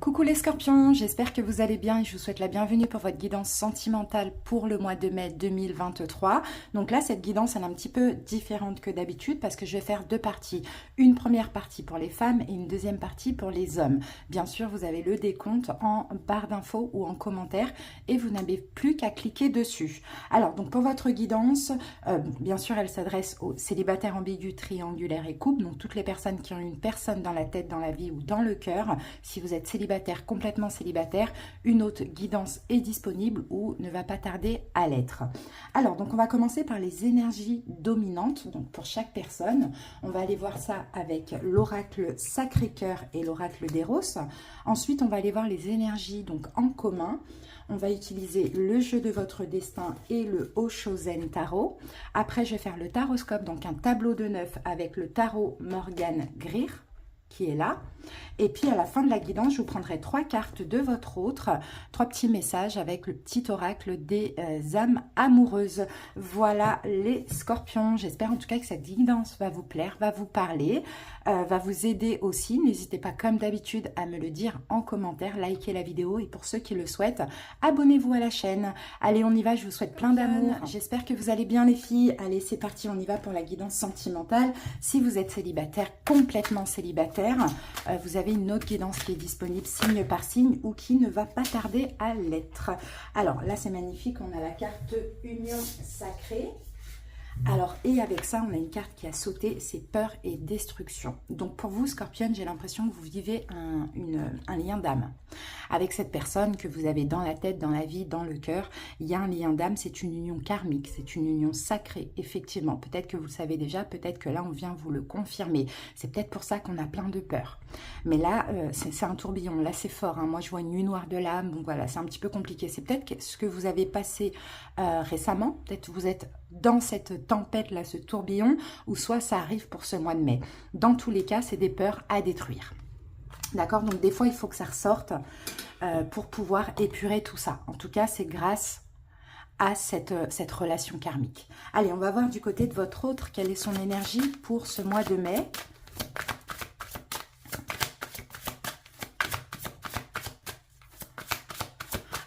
Coucou les scorpions, j'espère que vous allez bien et je vous souhaite la bienvenue pour votre guidance sentimentale pour le mois de mai 2023. Donc là, cette guidance, elle est un petit peu différente que d'habitude parce que je vais faire deux parties. Une première partie pour les femmes et une deuxième partie pour les hommes. Bien sûr, vous avez le décompte en barre d'infos ou en commentaire et vous n'avez plus qu'à cliquer dessus. Alors, donc pour votre guidance, bien sûr, elle s'adresse aux célibataires ambigus, triangulaires et couples, donc toutes les personnes qui ont une personne dans la tête, dans la vie ou dans le cœur. Si vous êtes célibataire, complètement célibataire, une autre guidance est disponible ou ne va pas tarder à l'être. Alors, donc on va commencer par les énergies dominantes, donc pour chaque personne. On va aller voir ça avec l'oracle Sacré-Cœur et l'oracle d'Eros. Ensuite, on va aller voir les énergies donc en commun. On va utiliser le jeu de votre destin et le Oshozen Tarot. Après, je vais faire le taroscope, donc un tableau de 9 avec le tarot Morgan Greer qui est là. Et puis à la fin de la guidance, je vous prendrai 3 cartes de votre autre, 3 petits messages avec le petit oracle des âmes amoureuses. Voilà les scorpions. J'espère en tout cas que cette guidance va vous plaire, va vous parler, va vous aider aussi. N'hésitez pas comme d'habitude à me le dire en commentaire, likez la vidéo et pour ceux qui le souhaitent, abonnez-vous à la chaîne. Allez, on y va, je vous souhaite plein d'amour. J'espère que vous allez bien les filles. Allez, c'est parti, on y va pour la guidance sentimentale. Si vous êtes célibataire, complètement célibataire, vous avez une autre guidance qui est disponible signe par signe ou qui ne va pas tarder à l'être. Alors là, c'est magnifique. On a la carte Union Sacrée. Alors, et avec ça, on a une carte qui a sauté, c'est peur et destruction. Donc pour vous, Scorpion, j'ai l'impression que vous vivez un lien d'âme. Avec cette personne que vous avez dans la tête, dans la vie, dans le cœur, il y a un lien d'âme, c'est une union karmique, c'est une union sacrée, effectivement. Peut-être que vous le savez déjà, peut-être que là, on vient vous le confirmer. C'est peut-être pour ça qu'on a plein de peur. Mais là, c'est un tourbillon, là c'est fort. Hein. Moi, je vois une nuit noire de l'âme, donc voilà, c'est un petit peu compliqué. C'est peut-être ce que vous avez passé récemment, peut-être vous êtes dans cette tempête-là, ce tourbillon, ou soit ça arrive pour ce mois de mai. Dans tous les cas, c'est des peurs à détruire. D'accord? Donc des fois, il faut que ça ressorte pour pouvoir épurer tout ça. En tout cas, c'est grâce à cette relation karmique. Allez, on va voir du côté de votre autre, quelle est son énergie pour ce mois de mai.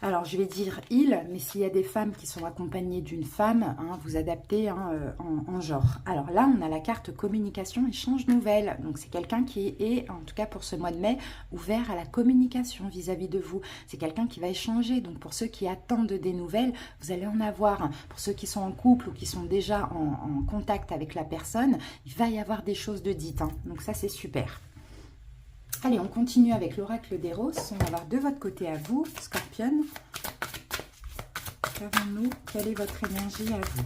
Alors, je vais dire « il », mais s'il y a des femmes qui sont accompagnées d'une femme, hein, vous adaptez hein, en genre. Alors là, on a la carte communication, échange nouvelles. Donc, c'est quelqu'un qui est, en tout cas pour ce mois de mai, ouvert à la communication vis-à-vis de vous. C'est quelqu'un qui va échanger. Donc, pour ceux qui attendent des nouvelles, vous allez en avoir. Pour ceux qui sont en couple ou qui sont déjà en contact avec la personne, il va y avoir des choses de dites. Hein. Donc, ça, c'est super. Allez, on continue avec l'oracle d'Eros. On va voir de votre côté à vous, Scorpion. Savons-nous quelle est votre énergie à vous?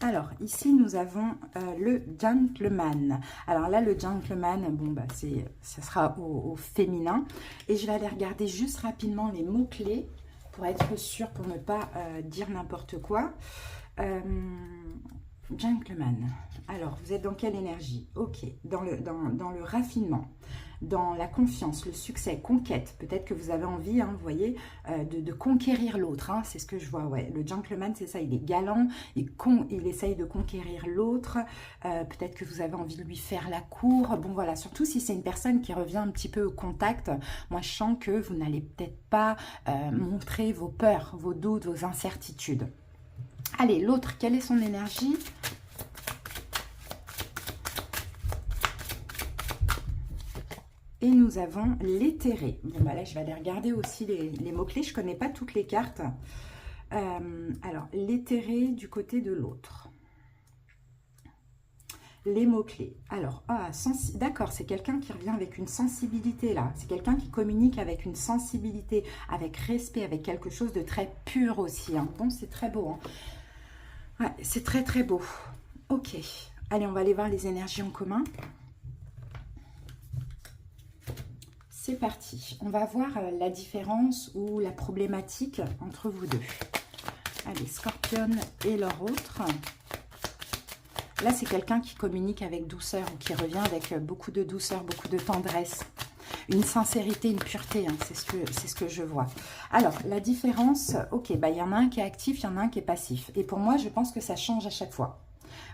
Alors, ici, nous avons le gentleman. Alors là, le gentleman, bon, bah, ça sera au féminin. Et je vais aller regarder juste rapidement les mots-clés pour être sûre, pour ne pas dire n'importe quoi. Gentleman. Alors, vous êtes dans quelle énergie? Ok, dans le raffinement, dans la confiance, le succès, conquête. Peut-être que vous avez envie, hein, vous voyez, de conquérir l'autre. Hein, c'est ce que je vois, ouais. Le gentleman, c'est ça, il est galant, il essaye de conquérir l'autre. Peut-être que vous avez envie de lui faire la cour. Bon, voilà, surtout si c'est une personne qui revient un petit peu au contact. Moi, je sens que vous n'allez peut-être pas montrer vos peurs, vos doutes, vos incertitudes. Allez, l'autre, quelle est son énergie? Et nous avons l'éthéré. Bon, bah là, je vais aller regarder aussi les mots-clés. Je ne connais pas toutes les cartes. Alors, l'éthéré du côté de l'autre. Les mots-clés. Alors, d'accord, c'est quelqu'un qui revient avec une sensibilité là. C'est quelqu'un qui communique avec une sensibilité, avec respect, avec quelque chose de très pur aussi. Hein. Bon, c'est très beau. Hein. Ouais, c'est très très beau. Ok. Allez, on va aller voir les énergies en commun. C'est parti. On va voir la différence ou la problématique entre vous deux. Allez, Scorpion et leur autre. Là, c'est quelqu'un qui communique avec douceur ou qui revient avec beaucoup de douceur, beaucoup de tendresse. Une sincérité, une pureté, hein, c'est ce que je vois. Alors, la différence, ok, bah, y en a un qui est actif, il y en a un qui est passif. Et pour moi, je pense que ça change à chaque fois.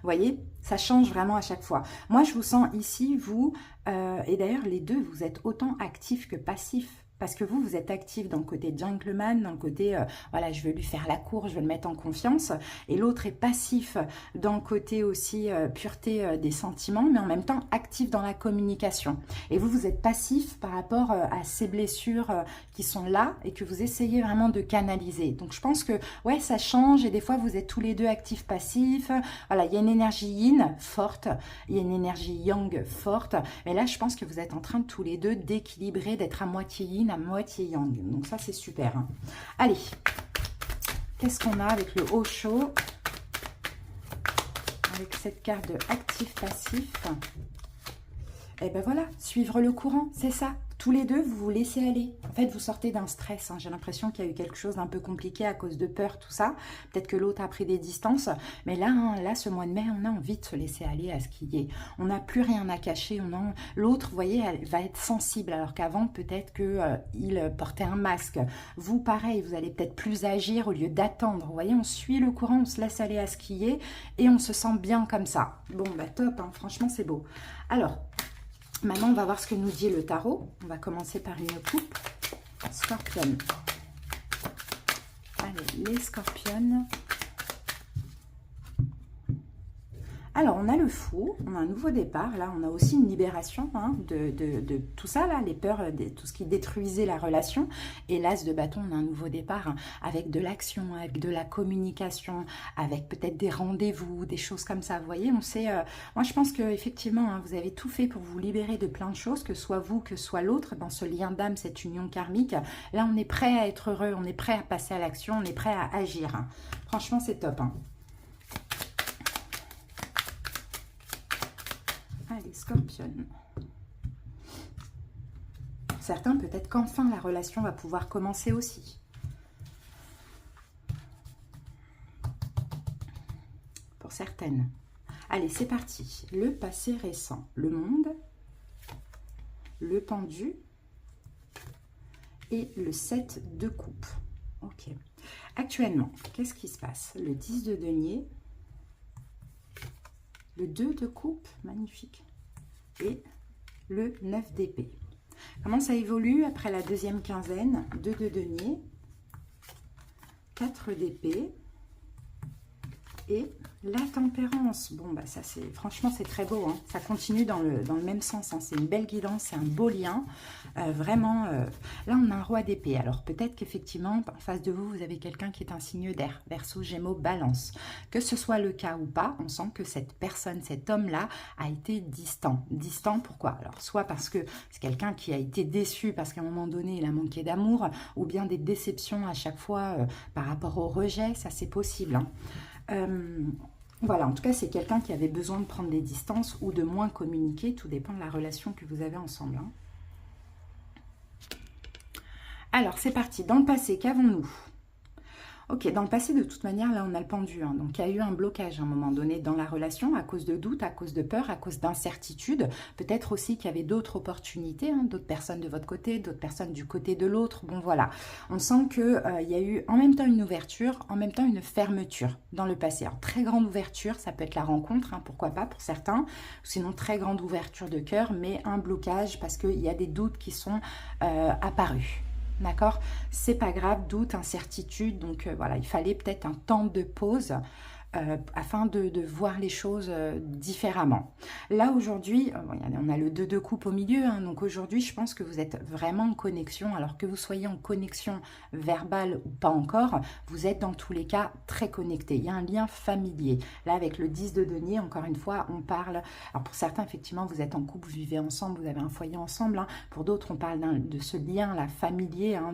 Vous voyez, ça change vraiment à chaque fois. Moi, je vous sens ici, vous, et d'ailleurs les deux, vous êtes autant actifs que passifs. Parce que vous, vous êtes actif dans le côté gentleman, dans le côté, voilà, je veux lui faire la cour, je veux le mettre en confiance. Et l'autre est passif dans le côté aussi pureté des sentiments, mais en même temps actif dans la communication. Et vous, vous êtes passif par rapport à ces blessures qui sont là et que vous essayez vraiment de canaliser. Donc, je pense que, ouais, ça change et des fois, vous êtes tous les deux actifs-passifs. Voilà, il y a une énergie yin forte, il y a une énergie yang forte. Mais là, je pense que vous êtes en train de tous les deux d'équilibrer, d'être à moitié yin, à moitié yang. Donc ça, c'est super. Hein. Allez, qu'est-ce qu'on a avec le Osho? Avec cette carte de actif-passif. Et ben voilà, suivre le courant, c'est ça. Tous les deux, vous vous laissez aller. En fait, vous sortez d'un stress. Hein. J'ai l'impression qu'il y a eu quelque chose d'un peu compliqué à cause de peur, tout ça. Peut-être que l'autre a pris des distances. Mais là, hein, là, ce mois de mai, on a envie de se laisser aller à ce qui est. On n'a plus rien à cacher. L'autre, vous voyez, elle va être sensible. Alors qu'avant, peut-être qu'il portait un masque. Vous, pareil, vous allez peut-être plus agir au lieu d'attendre. Vous voyez, on suit le courant, on se laisse aller à ce qui est. Et on se sent bien comme ça. Bon, bah top, hein, franchement, c'est beau. Alors... Maintenant, on va voir ce que nous dit le tarot. On va commencer par une coupe. Scorpion. Allez, les scorpions. Alors, on a le fou, on a un nouveau départ. Là, on a aussi une libération hein, de tout ça, là, les peurs, tout ce qui détruisait la relation. Et l'as de bâton, on a un nouveau départ hein, avec de l'action, avec de la communication, avec peut-être des rendez-vous, des choses comme ça. Vous voyez, on sait... moi, je pense qu'effectivement, hein, vous avez tout fait pour vous libérer de plein de choses, que soit vous, que soit l'autre, dans ce lien d'âme, cette union karmique. Là, on est prêt à être heureux, on est prêt à passer à l'action, on est prêt à agir. Hein. Franchement, c'est top. Hein. Allez, scorpion. Certains, peut-être qu'enfin la relation va pouvoir commencer aussi. Pour certaines. Allez, c'est parti. Le passé récent. Le monde. Le pendu. Et le 7 de coupe. Ok. Actuellement, qu'est-ce qui se passe? Le 10 de denier. Le 2 de coupe, magnifique. Et le 9 d'épée. Comment ça évolue après la deuxième quinzaine? 2 de denier, 4 d'épée et la tempérance. Bon, bah ça c'est, franchement c'est très beau. Hein. Ça continue dans le même sens. Hein. C'est une belle guidance, c'est un beau lien. Vraiment, là on a un roi d'épée. Alors peut-être qu'effectivement, en face de vous, vous avez quelqu'un qui est un signe d'air. Verseau, Gémeaux, Balance. Que ce soit le cas ou pas, on sent que cette personne, cet homme-là, a été distant. Distant, pourquoi? Alors soit parce que c'est quelqu'un qui a été déçu parce qu'à un moment donné, il a manqué d'amour, ou bien des déceptions à chaque fois par rapport au rejet, ça c'est possible. Hein. Voilà, en tout cas, c'est quelqu'un qui avait besoin de prendre des distances ou de moins communiquer. Tout dépend de la relation que vous avez ensemble. Hein. Alors, c'est parti. Dans le passé, qu'avons-nous? Ok, dans le passé, de toute manière, là, on a le pendu. Hein, donc, il y a eu un blocage à un moment donné dans la relation à cause de doutes, à cause de peur, à cause d'incertitude. Peut-être aussi qu'il y avait d'autres opportunités, hein, d'autres personnes de votre côté, d'autres personnes du côté de l'autre. Bon, voilà. On sent qu'il y a eu en même temps une ouverture, en même temps une fermeture dans le passé. Alors, très grande ouverture, ça peut être la rencontre, hein, pourquoi pas pour certains. Sinon, très grande ouverture de cœur, mais un blocage parce qu'il y a des doutes qui sont apparus. D'accord, c'est pas grave, doute, incertitude, donc voilà, il fallait peut-être un temps de pause afin de voir les choses différemment. Là aujourd'hui, on a le 2 de coupe au milieu, hein, donc aujourd'hui je pense que vous êtes vraiment en connexion, alors que vous soyez en connexion verbale ou pas encore, vous êtes dans tous les cas très connectés. Il y a un lien familier. Là avec le 10 de denier, encore une fois, on parle, alors pour certains effectivement vous êtes en couple, vous vivez ensemble, vous avez un foyer ensemble, hein. Pour d'autres on parle de ce lien là familier, hein,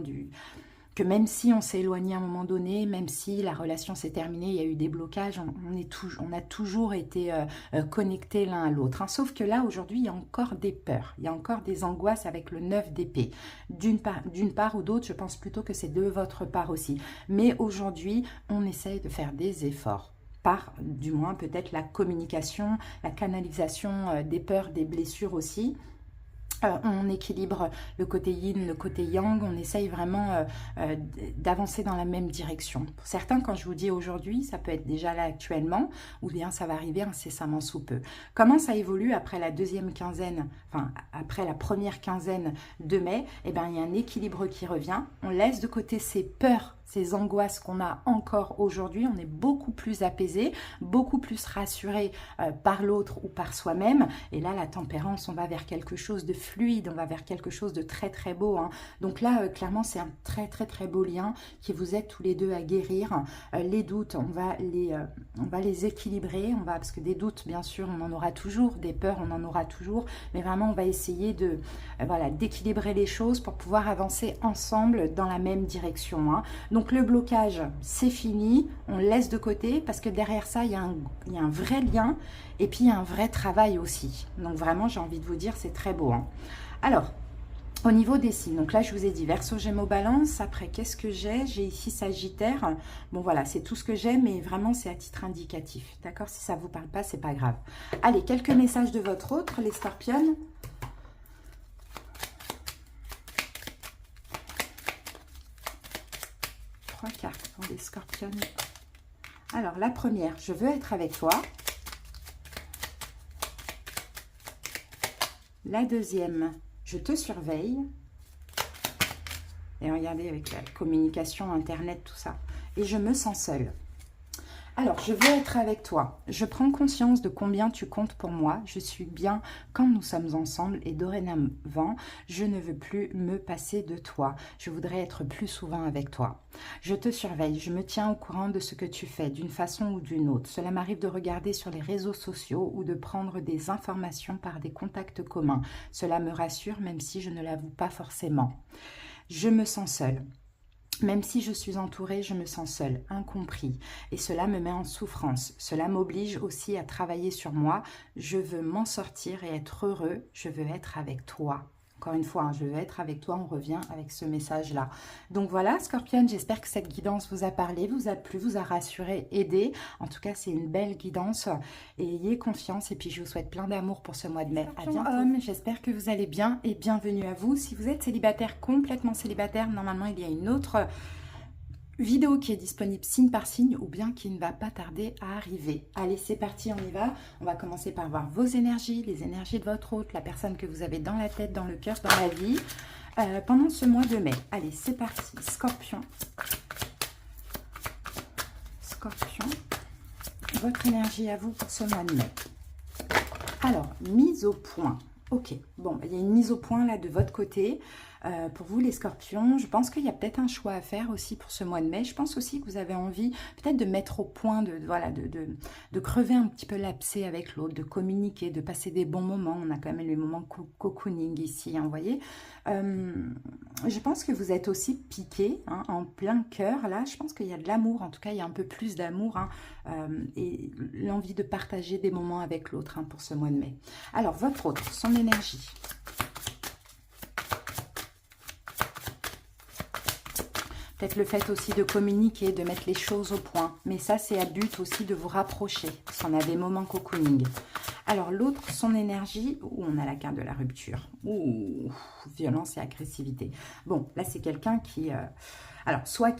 que même si on s'est éloigné à un moment donné, même si la relation s'est terminée, il y a eu des blocages, on a toujours été connectés l'un à l'autre. Hein. Sauf que là, aujourd'hui, il y a encore des peurs, il y a encore des angoisses avec le 9 d'épée. D'une part ou d'autre, je pense plutôt que c'est de votre part aussi. Mais aujourd'hui, on essaye de faire des efforts. Par, du moins, peut-être la communication, la canalisation des peurs, des blessures aussi. On équilibre le côté yin, le côté yang, on essaye vraiment d'avancer dans la même direction. Pour certains, quand je vous dis aujourd'hui, ça peut être déjà là actuellement, ou bien ça va arriver incessamment sous peu. Comment ça évolue après la deuxième quinzaine, enfin après la première quinzaine de mai? Eh bien, il y a un équilibre qui revient, on laisse de côté ces peurs, ces angoisses qu'on a encore aujourd'hui, on est beaucoup plus apaisé, beaucoup plus rassuré par l'autre ou par soi-même. Et là, la tempérance, on va vers quelque chose de fluide, on va vers quelque chose de très très beau. Hein. Donc là, clairement, c'est un très très très beau lien qui vous aide tous les deux à guérir. Les doutes, on va les équilibrer, parce que des doutes, bien sûr, on en aura toujours, des peurs, on en aura toujours, mais vraiment, on va essayer de d'équilibrer les choses pour pouvoir avancer ensemble dans la même direction. Hein. Donc le blocage, c'est fini, on laisse de côté parce que derrière ça, il y a un vrai lien et puis il y a un vrai travail aussi. Donc vraiment, j'ai envie de vous dire, c'est très beau. Hein. Alors, au niveau des signes, donc là, je vous ai dit Verseau, Gémeaux, Balance. Après, qu'est-ce que j'ai? J'ai ici Sagittaire. Bon, voilà, c'est tout ce que j'ai, mais vraiment, c'est à titre indicatif. D'accord? Si ça ne vous parle pas, c'est pas grave. Allez, quelques messages de votre autre, les Scorpions. Cartes pour les Scorpions. Alors, la première, je veux être avec toi. La deuxième, je te surveille. Et regardez avec la communication, Internet, tout ça. Et je me sens seule. Alors, je veux être avec toi. Je prends conscience de combien tu comptes pour moi. Je suis bien quand nous sommes ensemble et dorénavant, je ne veux plus me passer de toi. Je voudrais être plus souvent avec toi. Je te surveille. Je me tiens au courant de ce que tu fais d'une façon ou d'une autre. Cela m'arrive de regarder sur les réseaux sociaux ou de prendre des informations par des contacts communs. Cela me rassure même si je ne l'avoue pas forcément. Je me sens seule. Même si je suis entourée, je me sens seule, incompris. Et cela me met en souffrance. Cela m'oblige aussi à travailler sur moi. Je veux m'en sortir et être heureux. Je veux être avec toi. Encore une fois, hein, je veux être avec toi. On revient avec ce message-là. Donc voilà, Scorpion, j'espère que cette guidance vous a parlé, vous a plu, vous a rassuré, aidé. En tout cas, c'est une belle guidance. Et ayez confiance. Et puis, je vous souhaite plein d'amour pour ce mois de mai. À bientôt. J'espère que vous allez bien et bienvenue à vous. Si vous êtes célibataire, complètement célibataire, normalement, il y a une autre vidéo qui est disponible signe par signe ou bien qui ne va pas tarder à arriver. Allez, c'est parti, on y va. On va commencer par voir vos énergies, les énergies de votre hôte, la personne que vous avez dans la tête, dans le cœur, dans la vie, pendant ce mois de mai. Allez, c'est parti. Scorpion. Scorpion. Votre énergie à vous pour ce mois de mai. Alors, mise au point. Ok, bon, il y a une mise au point là de votre côté. Pour vous les Scorpions, je pense qu'il y a peut-être un choix à faire aussi pour ce mois de mai. Je pense aussi que vous avez envie peut-être de mettre au point, de crever un petit peu l'abcès avec l'autre, de communiquer, de passer des bons moments. On a quand même les moments cocooning ici, hein, vous voyez. Je pense que vous êtes aussi piqué, hein, en plein cœur. Là, je pense qu'il y a de l'amour, en tout cas, il y a un peu plus d'amour, hein, et l'envie de partager des moments avec l'autre, hein, pour ce mois de mai. Alors, votre autre, son énergie. Peut-être le fait aussi de communiquer, de mettre les choses au point. Mais ça, c'est à but aussi de vous rapprocher. Si on a des moments cocooning. Alors, l'autre, son énergie. Ouh, on a la carte de la rupture. Ouh, violence et agressivité. Bon, là, c'est quelqu'un qui... alors, soit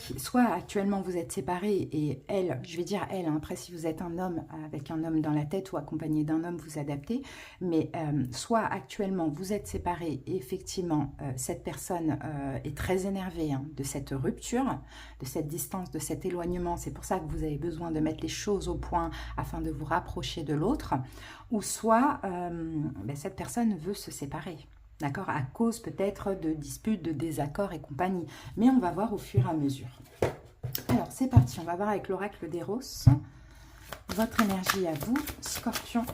actuellement vous êtes séparés et elle, je vais dire elle, hein, après si vous êtes un homme avec un homme dans la tête ou accompagné d'un homme, vous adaptez, mais soit actuellement vous êtes séparés et effectivement cette personne est très énervée, hein, de cette rupture, de cette distance, de cet éloignement, c'est pour ça que vous avez besoin de mettre les choses au point afin de vous rapprocher de l'autre, ou soit cette personne veut se séparer. D'accord, à cause peut-être de disputes, de désaccords et compagnie. Mais on va voir au fur et à mesure. Alors, c'est parti. On va voir avec l'oracle d'Eros. Votre énergie à vous, Scorpion.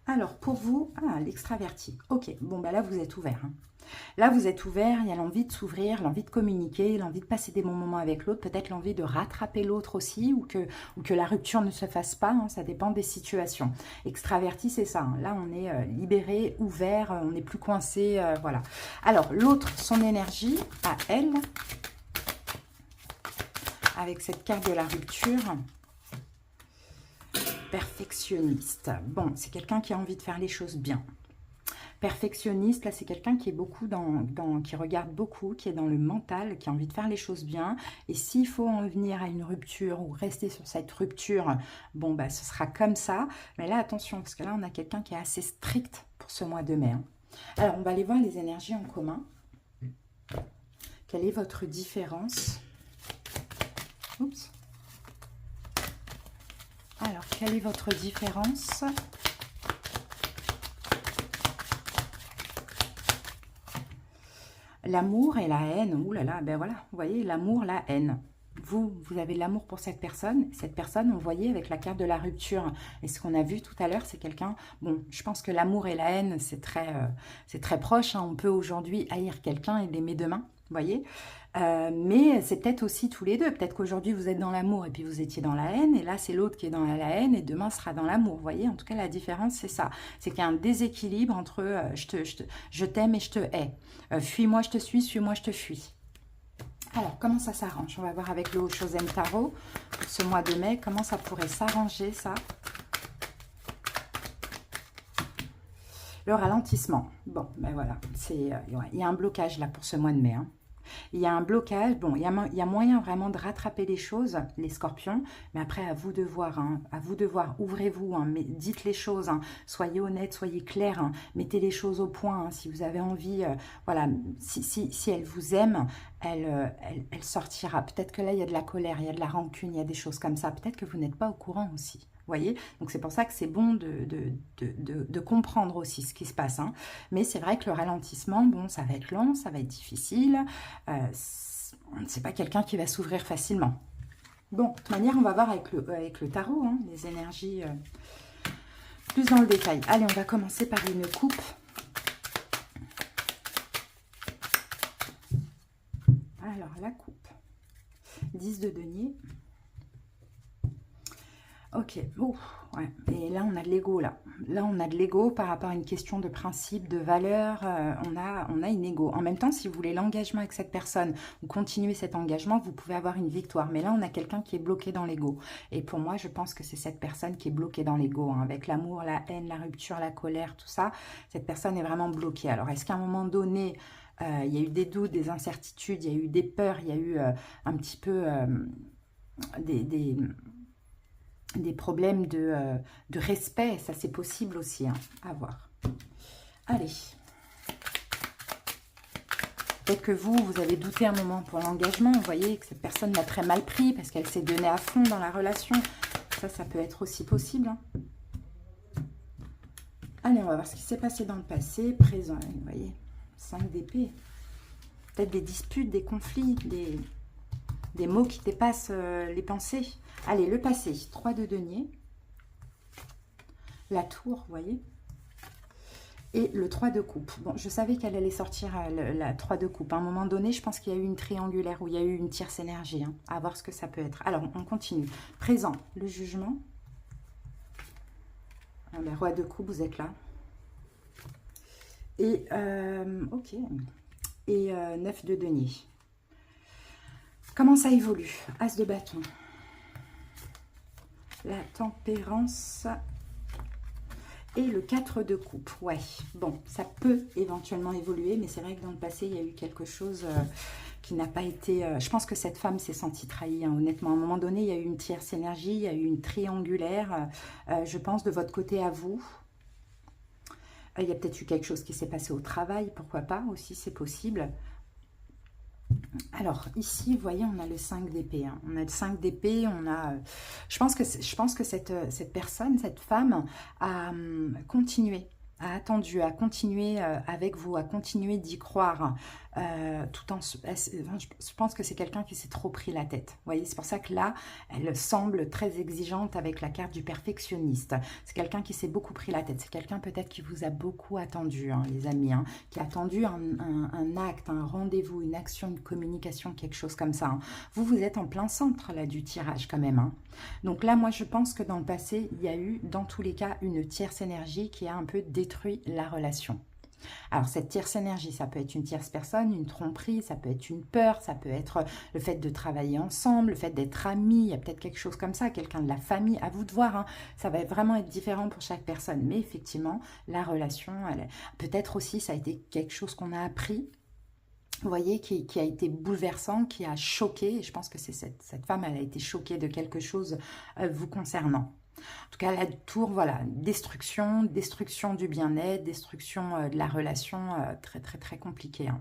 Alors, pour vous, l'extraverti. Ok, bon, bah là, vous êtes ouvert. Hein. Là, vous êtes ouvert, il y a l'envie de s'ouvrir, l'envie de communiquer, l'envie de passer des bons moments avec l'autre, peut-être l'envie de rattraper l'autre aussi, ou que la rupture ne se fasse pas, hein, ça dépend des situations. Extraverti, c'est ça, hein. Là, on est libéré, ouvert, on n'est plus coincé, voilà. Alors, l'autre, son énergie, à elle, avec cette carte de la rupture, Perfectionniste. Bon, c'est quelqu'un qui a envie de faire les choses bien. Perfectionniste, là, c'est quelqu'un qui est beaucoup qui regarde beaucoup, qui est dans le mental, qui a envie de faire les choses bien. Et s'il faut en venir à une rupture ou rester sur cette rupture, bon, bah, ce sera comme ça. Mais là, attention, parce que là, on a quelqu'un qui est assez strict pour ce mois de mai. Hein. Alors, on va aller voir les énergies en commun. Quelle est votre différence? Oups. Alors, quelle est votre différence? L'amour et la haine. Ouh là là, ben voilà, vous voyez, l'amour, la haine. Vous avez l'amour pour cette personne. Cette personne, on voyait avec la carte de la rupture. Et ce qu'on a vu tout à l'heure, c'est quelqu'un... Bon, je pense que l'amour et la haine, c'est très proche. Hein. On peut aujourd'hui haïr quelqu'un et l'aimer demain, vous voyez. Mais c'est peut-être aussi tous les deux. Peut-être qu'aujourd'hui, vous êtes dans l'amour et puis vous étiez dans la haine. Et là, c'est l'autre qui est dans la haine et demain sera dans l'amour. Vous voyez, en tout cas, la différence, c'est ça. C'est qu'il y a un déséquilibre entre je t'aime et je te hais. Fuis-moi, je te suis-moi, je te fuis. Alors, comment ça s'arrange? On va voir avec le Oshozen Tarot pour ce mois de mai. Comment ça pourrait s'arranger, ça? Le ralentissement. Bon, ben voilà. Il y a un blocage là pour ce mois de mai. Hein. Il y a un blocage. Bon, il y a moyen vraiment de rattraper les choses, les scorpions. Mais après, à vous de voir. Hein, à vous de voir. Ouvrez-vous. Hein, dites les choses. Hein, soyez honnête, soyez clair. Hein, mettez les choses au point. Hein, si vous avez envie, voilà. Si elle vous aime, elle sortira. Peut-être que là, il y a de la colère, il y a de la rancune, il y a des choses comme ça. Peut-être que vous n'êtes pas au courant aussi. Vous voyez, donc c'est pour ça que c'est bon de comprendre aussi ce qui se passe. Hein. Mais c'est vrai que le ralentissement, bon, ça va être long, ça va être difficile. C'est pas quelqu'un qui va s'ouvrir facilement. Bon, de toute manière, on va voir avec le tarot, hein, les énergies plus dans le détail. Allez, on va commencer par une coupe. Alors, la coupe. 10 de denier. Ok, ouais. Et là on a de l'ego là. Là on a de l'ego par rapport à une question de principe, de valeur, on a une ego. En même temps, si vous voulez l'engagement avec cette personne, ou continuer cet engagement, vous pouvez avoir une victoire. Mais là on a quelqu'un qui est bloqué dans l'ego. Et pour moi, je pense que c'est cette personne qui est bloquée dans l'ego, hein, avec l'amour, la haine, la rupture, la colère, tout ça. Cette personne est vraiment bloquée. Alors est-ce qu'à un moment donné, il y a eu des doutes, des incertitudes, il y a eu des peurs, il y a eu un petit peu des problèmes de respect, ça c'est possible aussi, hein, à voir. Allez. Peut-être que vous avez douté un moment pour l'engagement, vous voyez que cette personne l'a très mal pris parce qu'elle s'est donnée à fond dans la relation. Ça peut être aussi possible. Hein. Allez, on va voir ce qui s'est passé dans le passé, présent, vous voyez, 5 d'épée. Peut-être des disputes, des conflits, des mots qui dépassent les pensées. Allez, le passé, 3 de denier. La tour, vous voyez. Et le 3 de coupe. Bon, je savais qu'elle allait sortir la 3 de coupe. À un moment donné, je pense qu'il y a eu une triangulaire où il y a eu une tierce énergie. Hein, à voir ce que ça peut être. Alors, on continue. Présent, le jugement. Le roi de coupe, vous êtes là. Et, ok. Et 9 de denier. Comment ça évolue? As de bâton. La tempérance. Et le 4 de coupe. Ouais, bon, ça peut éventuellement évoluer. Mais c'est vrai que dans le passé, il y a eu quelque chose qui n'a pas été... je pense que cette femme s'est sentie trahie, hein, honnêtement. À un moment donné, il y a eu une tierce énergie. Il y a eu une triangulaire. Je pense de votre côté à vous. Il y a peut-être eu quelque chose qui s'est passé au travail. Pourquoi pas aussi, c'est possible. Alors, ici, vous voyez, on a le 5 d'épée. Hein. On a le 5 d'épée, on a... Je pense que cette personne, cette femme, a continué, a attendu, a continué avec vous, a continué d'y croire. Tout en... Je pense que c'est quelqu'un qui s'est trop pris la tête. Vous voyez, c'est pour ça que là, elle semble très exigeante avec la carte du perfectionniste. C'est quelqu'un qui s'est beaucoup pris la tête. C'est quelqu'un peut-être qui vous a beaucoup attendu, hein, les amis, hein, qui a attendu un acte, un rendez-vous, une action, une communication, quelque chose comme ça. Hein. Vous êtes en plein centre là du tirage quand même. Hein. Donc là, moi, je pense que dans le passé, il y a eu, dans tous les cas, une tierce énergie qui a un peu détruit la relation. Alors, cette tierce énergie, ça peut être une tierce personne, une tromperie, ça peut être une peur, ça peut être le fait de travailler ensemble, le fait d'être amis, il y a peut-être quelque chose comme ça, quelqu'un de la famille, à vous de voir, hein. Ça va vraiment être différent pour chaque personne. Mais effectivement, la relation, peut-être aussi, ça a été quelque chose qu'on a appris, vous voyez, qui a été bouleversant, qui a choqué. Et je pense que c'est cette femme, elle a été choquée de quelque chose vous concernant. En tout cas, la tour, voilà, destruction du bien-être, destruction de la relation, très, très, très compliquée, hein.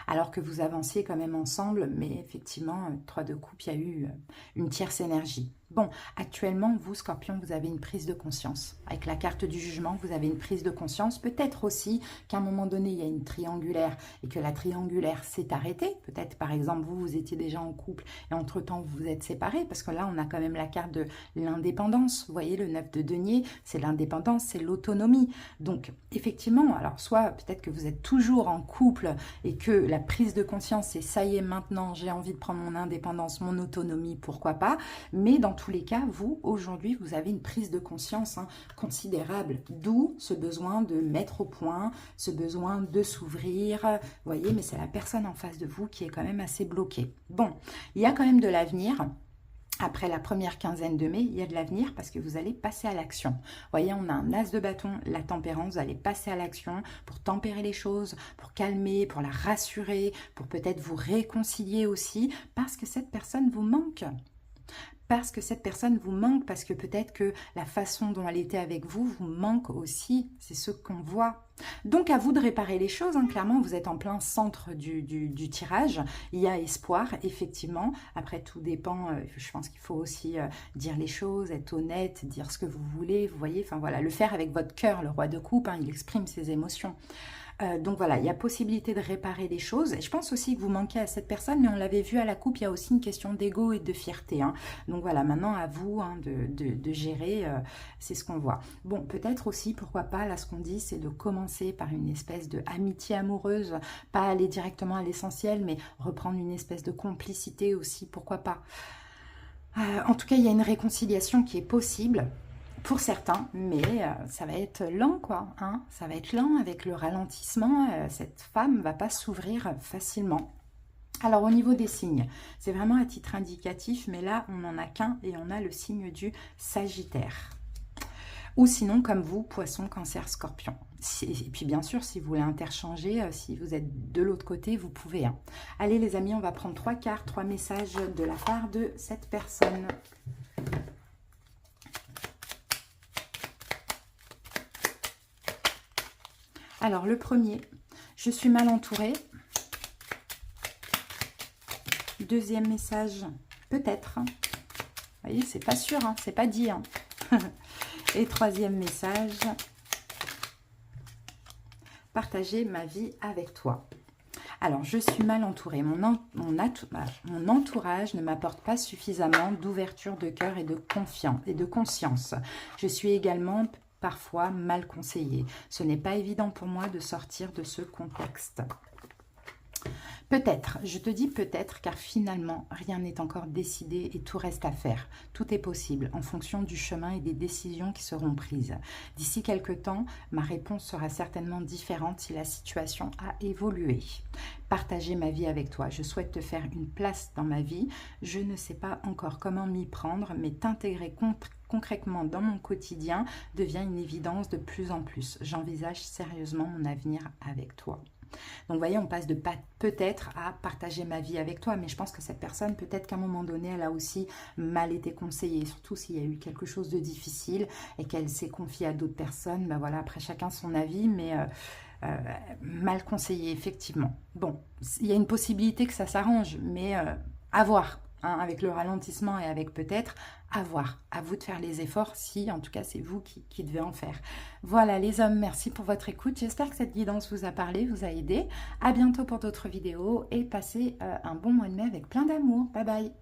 Alors que vous avanciez quand même ensemble, mais effectivement, 3 de coupe, il y a eu une tierce énergie. Bon, actuellement, vous, Scorpion, vous avez une prise de conscience. Avec la carte du jugement, vous avez une prise de conscience. Peut-être aussi qu'à un moment donné, il y a une triangulaire et que la triangulaire s'est arrêtée. Peut-être, par exemple, vous étiez déjà en couple et entre-temps, vous vous êtes séparés. Parce que là, on a quand même la carte de l'indépendance. Vous voyez, le 9 de denier, c'est l'indépendance, c'est l'autonomie. Donc, effectivement, alors soit peut-être que vous êtes toujours en couple et que la prise de conscience, c'est ça y est, maintenant, j'ai envie de prendre mon indépendance, mon autonomie, pourquoi pas. Mais dans tous les cas, vous, aujourd'hui, vous avez une prise de conscience, hein, considérable. D'où ce besoin de mettre au point, ce besoin de s'ouvrir. Vous voyez, mais c'est la personne en face de vous qui est quand même assez bloquée. Bon, il y a quand même de l'avenir. Après la première quinzaine de mai, il y a de l'avenir parce que vous allez passer à l'action. Vous voyez, on a un as de bâton, la tempérance, vous allez passer à l'action pour tempérer les choses, pour calmer, pour la rassurer, pour peut-être vous réconcilier aussi, parce que cette personne vous manque. Parce que cette personne vous manque, parce que peut-être que la façon dont elle était avec vous, vous manque aussi. C'est ce qu'on voit. Donc, à vous de réparer les choses. Hein. Clairement, vous êtes en plein centre du tirage. Il y a espoir, effectivement. Après, tout dépend. Je pense qu'il faut aussi dire les choses, être honnête, dire ce que vous voulez. Vous voyez, enfin voilà, le faire avec votre cœur. Le roi de coupe, hein, il exprime ses émotions. Donc voilà, il y a possibilité de réparer les choses. Et je pense aussi que vous manquez à cette personne, mais on l'avait vu à la coupe, il y a aussi une question d'ego et de fierté, hein. Donc voilà, maintenant à vous, hein, de gérer, c'est ce qu'on voit. Bon, peut-être aussi, pourquoi pas, là ce qu'on dit, c'est de commencer par une espèce de amitié amoureuse, pas aller directement à l'essentiel, mais reprendre une espèce de complicité aussi, pourquoi pas. En tout cas, il y a une réconciliation qui est possible. Pour certains, mais ça va être lent, quoi. Hein, ça va être lent avec le ralentissement. Cette femme ne va pas s'ouvrir facilement. Alors, au niveau des signes, c'est vraiment à titre indicatif, mais là, on n'en a qu'un et on a le signe du Sagittaire. Ou sinon, comme vous, Poisson, Cancer, Scorpion. Et puis, bien sûr, si vous voulez interchanger, si vous êtes de l'autre côté, vous pouvez. Hein. Allez, les amis, on va prendre 3 cartes, 3 messages de la part de cette personne. Alors, le premier, je suis mal entourée. Deuxième message, peut-être. Vous voyez, c'est pas sûr, hein, c'est pas dit. Hein. Et troisième message, partager ma vie avec toi. Alors, je suis mal entourée. Mon entourage ne m'apporte pas suffisamment d'ouverture de cœur et de confiance et de conscience. Je suis également parfois mal conseillée. Ce n'est pas évident pour moi de sortir de ce contexte. Peut-être, je te dis peut-être, car finalement, rien n'est encore décidé et tout reste à faire. Tout est possible en fonction du chemin et des décisions qui seront prises. D'ici quelques temps, ma réponse sera certainement différente si la situation a évolué. Partager ma vie avec toi. Je souhaite te faire une place dans ma vie. Je ne sais pas encore comment m'y prendre, mais t'intégrer concrètement dans mon quotidien devient une évidence de plus en plus. J'envisage sérieusement mon avenir avec toi. Donc, vous voyez, on passe de peut-être à partager ma vie avec toi. Mais je pense que cette personne, peut-être qu'à un moment donné, elle a aussi mal été conseillée. Surtout s'il y a eu quelque chose de difficile et qu'elle s'est confiée à d'autres personnes. Ben voilà, après chacun son avis, mais mal conseillé, effectivement. Bon, il y a une possibilité que ça s'arrange, mais à voir. Hein, avec le ralentissement et avec peut-être, à voir. À vous de faire les efforts si, en tout cas, c'est vous qui devez en faire. Voilà, les hommes, merci pour votre écoute. J'espère que cette guidance vous a parlé, vous a aidé. À bientôt pour d'autres vidéos et passez un bon mois de mai avec plein d'amour. Bye bye.